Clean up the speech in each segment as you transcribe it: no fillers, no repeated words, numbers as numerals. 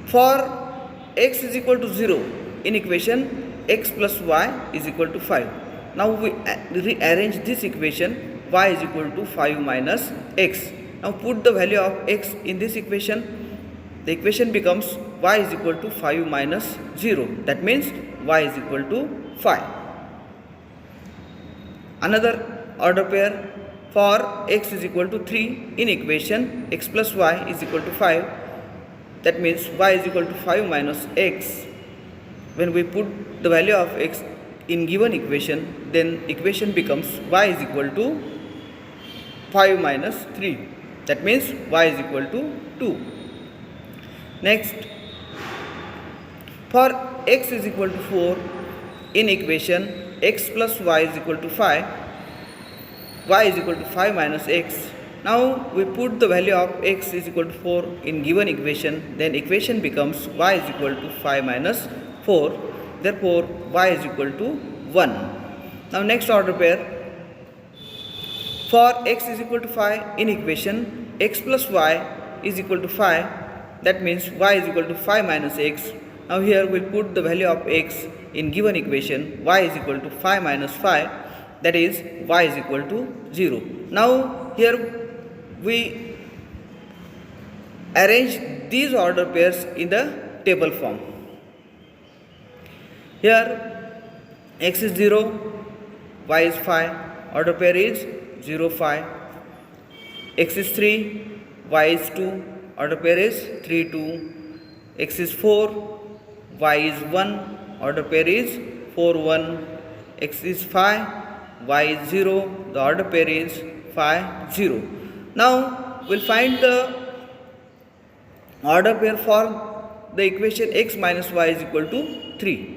For x is equal to 0 in equation x plus y is equal to 5. Now we rearrange this equation, y is equal to 5 minus x. Now put the value of x in this equation. The equation becomes y is equal to 5 minus 0. That means y is equal to 5. Another order pair, for x is equal to 3 in equation x plus y is equal to 5. That means y is equal to 5 minus x. When we put the value of x in given equation, then equation becomes y is equal to 5 minus 3. That means y is equal to 2. Next, for x is equal to 4 in equation x plus y is equal to 5, y is equal to 5 minus x. Now we put the value of x is equal to 4 in given equation, then equation becomes y is equal to 5 minus 4. Therefore y is equal to 1. Now next order pair, for x is equal to 5 in equation x plus y is equal to 5. That means y is equal to 5 minus x. Now here we'll put the value of x in given equation, y is equal to 5 minus 5, that is y is equal to 0. Now here we arrange these order pairs in the table form. Here x is 0, y is 5, order pair is 0, 5. X is 3, y is 2, order pair is 3, 2. X is 4, y is 1, order pair is 4, 1. X is 5, y is 0, the order pair is 5, 0. Now we'll find the order pair for the equation x minus y is equal to 3.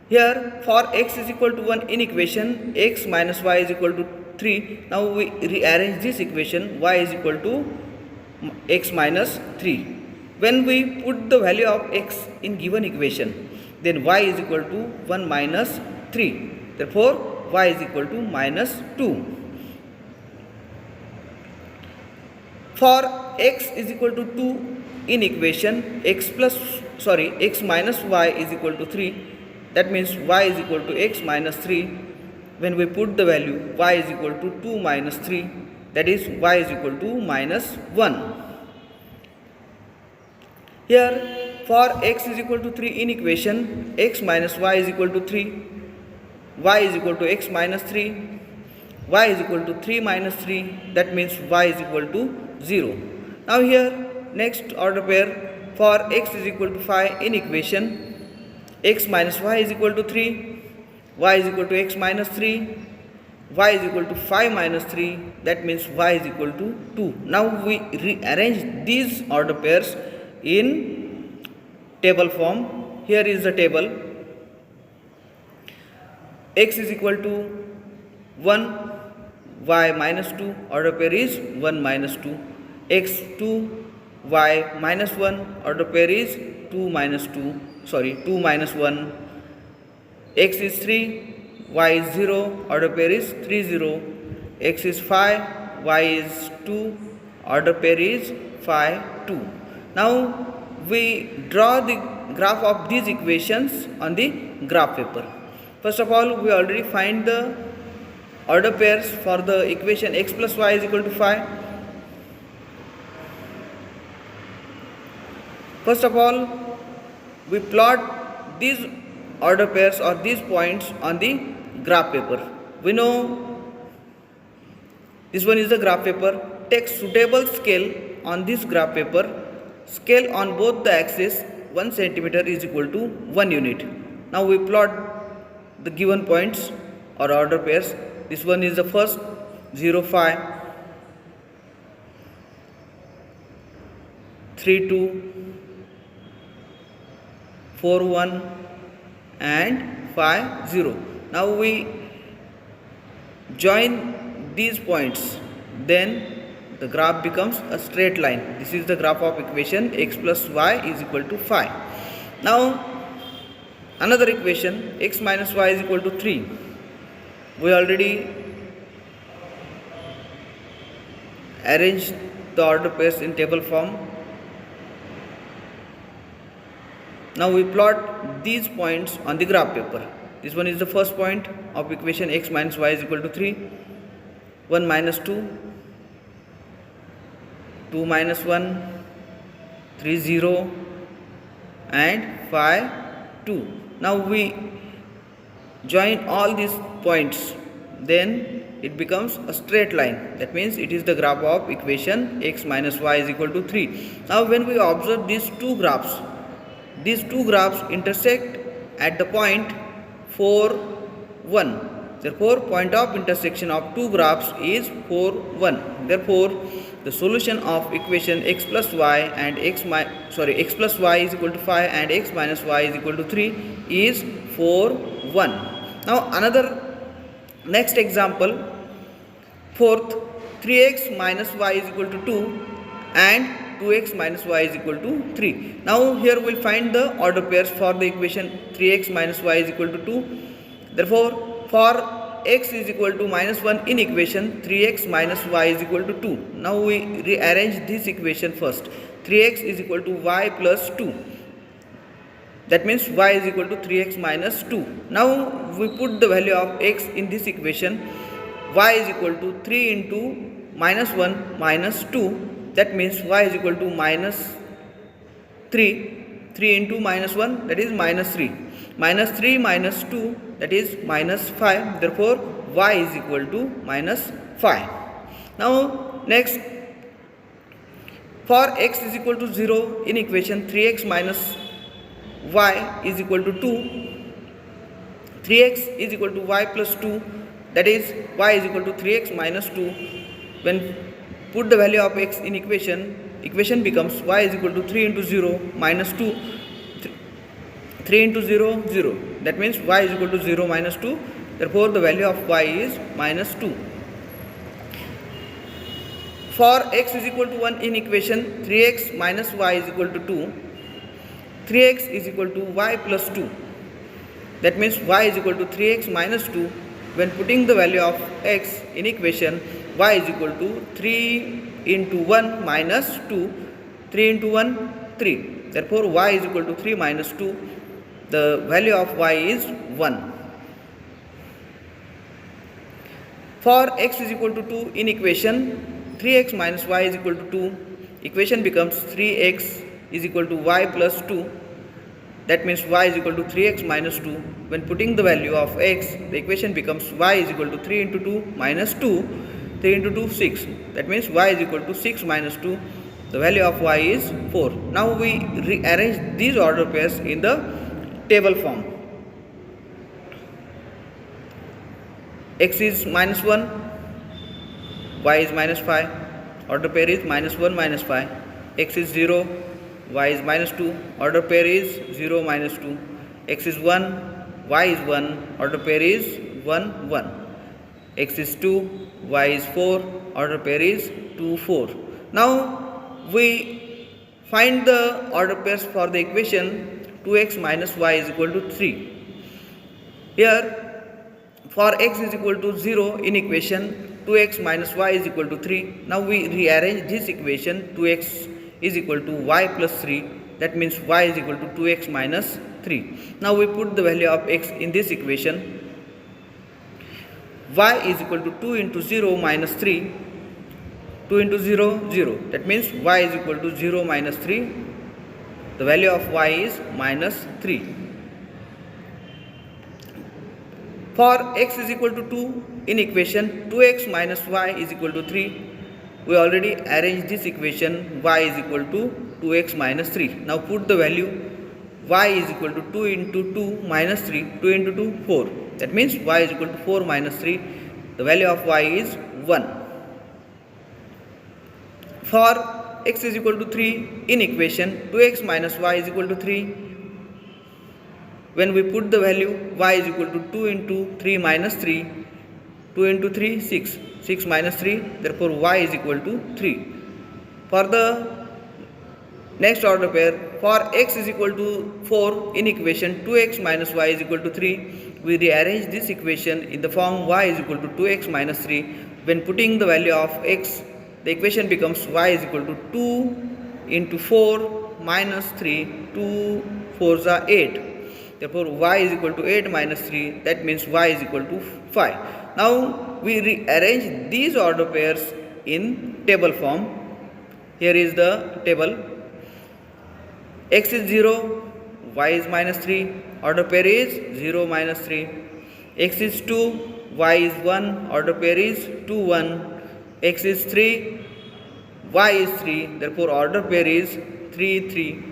Here for x is equal to 1 in equation x minus y is equal to 3. Now we rearrange this equation, y is equal to x minus 3. When we put the value of x in given equation, then y is equal to 1 minus 3. Therefore y is equal to minus 2. For x is equal to 2 in equation x minus y is equal to 3. That means y is equal to x minus 3. When we put the value, y is equal to 2 minus 3, that is y is equal to minus 1. Here for x is equal to 3 in equation x minus y is equal to 3, y is equal to x minus 3, y is equal to 3 minus 3, that means y is equal to 0. Now here next order pair, for x is equal to 5 in equation x minus y is equal to 3, y is equal to x minus 3, y is equal to 5 minus 3, that means y is equal to 2. Now we rearrange these order pairs in table form. Here is the table. X is equal to 1, y minus 2, order pair is 1 minus 2. X 2, y minus 1, order pair is 2 minus 1. X is 3, y is 0, order pair is 3, 0. X is 5, y is 2, order pair is 5, 2. Now we draw the graph of these equations on the graph paper. First of all, we already find the order pairs for the equation x plus y is equal to 5. First of all, we plot these order pairs or these points on the graph paper. We know this one is the graph paper. Take suitable scale on this graph paper. Scale on both the axes 1 centimeter is equal to 1 unit. Now we plot the given points or order pairs. This one is the first 0, 5, 3, 2, 4, 1 and 5, 0. Now we join these points, then the graph becomes a straight line. This is the graph of equation x plus y is equal to 5. Now another equation x minus y is equal to 3. We already arranged the order pairs in table form. Now we plot these points on the graph paper. This one is the first point of equation x minus y is equal to 3, 1 minus 2, 2 minus 1, 3 0 and 5 2. Now we join all these points, then it becomes a straight line. That means it is the graph of equation x minus y is equal to 3. Now when we observe these two graphs intersect at the point 4 1. Therefore point of intersection of two graphs is 4 1. Therefore the solution of equation x plus y and x plus y is equal to 5 and x minus y is equal to 3 is 4 1. Now another next example, fourth, 3x minus y is equal to 2 and 2x minus y is equal to 3. Now here we will find the order pairs for the equation 3x minus y is equal to 2. Therefore for x is equal to minus 1 in equation, 3x minus y is equal to 2. Now we rearrange this equation first. 3x is equal to y plus 2. That means y is equal to 3x minus 2. Now we put the value of x in this equation. Y is equal to 3 into minus 1 minus 2. That means y is equal to minus 3. 3 into minus 1, that is minus 3. Minus 3 minus 2, that is minus 5. Therefore y is equal to minus 5. Now next, for x is equal to 0 in equation, 3x minus y is equal to 2. 3x is equal to y plus 2, that is y is equal to 3x minus 2. When put the value of x in equation becomes y is equal to 3 into 0 minus 2. 3 into 0 0. That means y is equal to 0 minus 2. Therefore the value of y is minus 2. For x is equal to 1 in equation, 3x minus y is equal to 2. 3x is equal to y plus 2. That means y is equal to 3x minus 2. When putting the value of x in equation, y is equal to 3 into 1 minus 2. 3 into 1, 3. Therefore y is equal to 3 minus 2. The value of y is 1. For x is equal to 2 in equation, 3x minus y is equal to 2. Equation becomes 3x is equal to y plus 2. That means y is equal to 3x minus 2. When putting the value of x, the equation becomes y is equal to 3 into 2 minus 2. 3 into 2, 6. That means y is equal to 6 minus 2. The value of y is 4. Now we rearrange these order pairs in the table form. X is minus 1, y is minus 5. Order pair is minus 1 minus 5. X is 0, y is minus 2. Order pair is 0 minus 2. X is 1, y is 1. Order pair is 1 1. X is 2, y is 4. Order pair is 2 4. Now we find the order pairs for the equation 2x minus y is equal to 3. Here for x is equal to 0 in equation, 2x minus y is equal to 3. Now we rearrange this equation, 2x is equal to y plus 3. That means y is equal to 2x minus 3. Now we put the value of x in this equation. Y is equal to 2 into 0 minus 3. 2 into 0, 0. That means y is equal to 0 minus 3. The value of y is minus 3. For x is equal to 2 in equation, 2x minus y is equal to 3. We already arranged this equation, y is equal to 2x minus 3. Now put the value, y is equal to 2 into 2 minus 3. 2 into 2, 4. That means y is equal to 4 minus 3. The value of y is 1. For x is equal to 3 in equation, 2x minus y is equal to 3. When we put the value, y is equal to 2 into 3 minus 3. 2 into 3, 6. 6 minus 3. Therefore y is equal to 3. For the next order pair, for x is equal to 4 in equation, 2x minus y is equal to 3. We rearrange this equation in the form y is equal to 2x minus 3. When putting the value of x, the equation becomes y is equal to 2 into 4 minus 3, 2 4s are 8. Therefore, y is equal to 8 minus 3, that means y is equal to 5. Now, we rearrange these order pairs in table form. Here is the table. X is 0, y is minus 3, order pair is 0 minus 3. X is 2, y is 1, order pair is 2 1. X is 3, y is 3, therefore order pair is 3 3.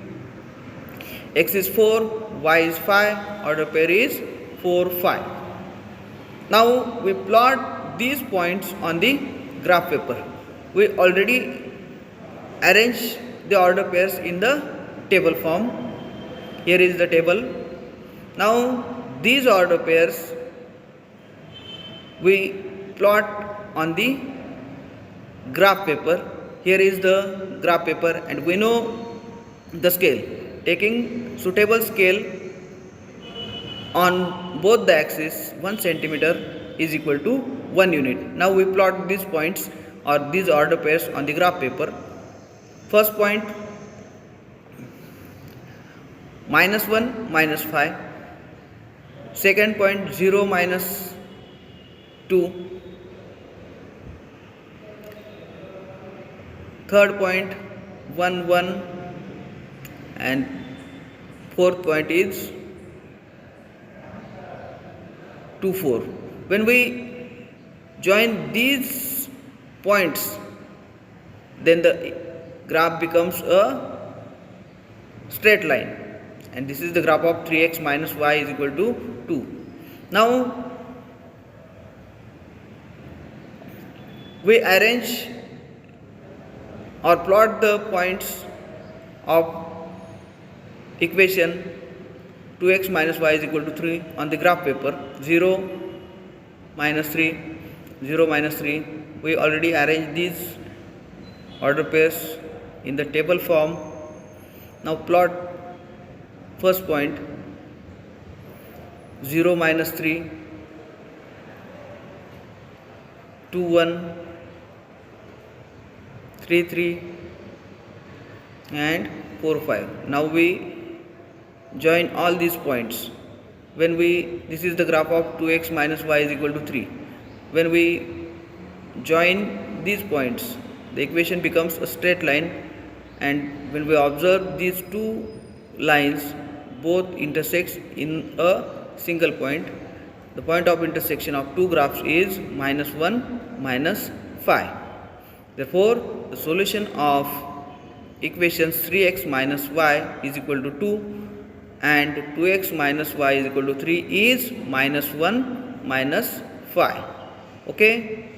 X is 4, y is 5, order pair is 4 5. Now we plot these points on the graph paper. We already arrange the order pairs in the table form. Here is the table. Now these order pairs we plot on the graph paper. Here is the graph paper, and we know the scale. Taking suitable scale on both the axes, 1 centimeter is equal to 1 unit. Now we plot these points or these order pairs on the graph paper. First point, minus 1 minus 5. Second point, 0 minus 2. Third point, 1 1, and fourth point is 2 4. When we join these points, then the graph becomes a straight line, and this is the graph of 3x minus y is equal to 2. Now we arrange or plot the points of equation 2x minus y is equal to 3 on the graph paper. 0 minus 3, 0 minus 3. We already arranged these order pairs in the table form. Now plot first point, 0 minus 3, 2 1, 3 3, and 4 5. Now we join all these points. When this is the graph of 2x minus y is equal to 3. When we join these points, the equation becomes a straight line, and when we observe these two lines both intersects in a single point, the point of intersection of two graphs is minus 1 minus 5. Therefore, the solution of equations 3x minus y is equal to 2 and 2x minus y is equal to 3 is minus 1 minus 5. Okay.